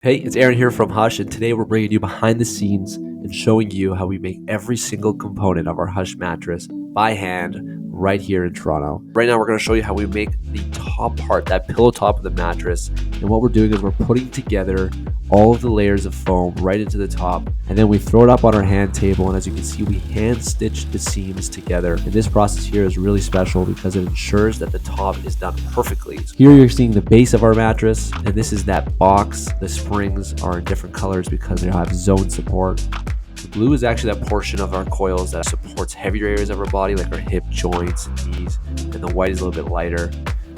Hey, it's Aaron here from Hush, and today we're bringing you behind the scenes and showing you how we make every single component of our Hush mattress by hand right here in Toronto. Right now, we're going to show you how we make the top part, that pillow top of the mattress. And what we're doing is we're putting together all of the layers of foam right into the top, and then we throw it up on our hand table, and as you can see, we hand stitch the seams together. And this process here is really special because it ensures that the top is done perfectly. So here you're seeing the base of our mattress, and this is that box. The springs are in different colors because they have zone support. The blue is actually that portion of our coils that supports heavier areas of our body, like our hip joints and knees, and the white is a little bit lighter.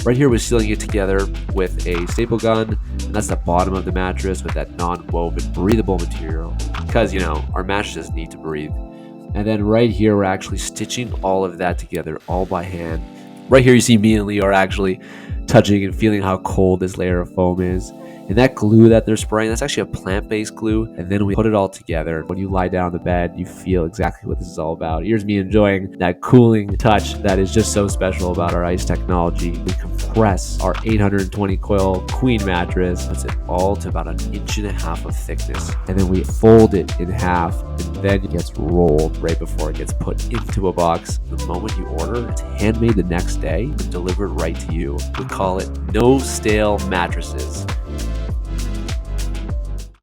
Right here, we're sealing it together with a staple gun, and that's the bottom of the mattress with that non-woven breathable material, because, our mattresses need to breathe. And then right here, we're actually stitching all of that together, all by hand. Right here, you see me and Lee are actually touching and feeling how cold this layer of foam is. And that glue that they're spraying, that's actually a plant-based glue. And then we put it all together. When you lie down on the bed, you feel exactly what this is all about. Here's me enjoying that cooling touch that is just so special about our ice technology. We compress our 820 coil queen mattress, puts it all to about 1.5 inches of thickness. And then we fold it in half, and then it gets rolled right before it gets put into a box. The moment you order, it's handmade the next day and delivered right to you. We call it No Stale Mattresses.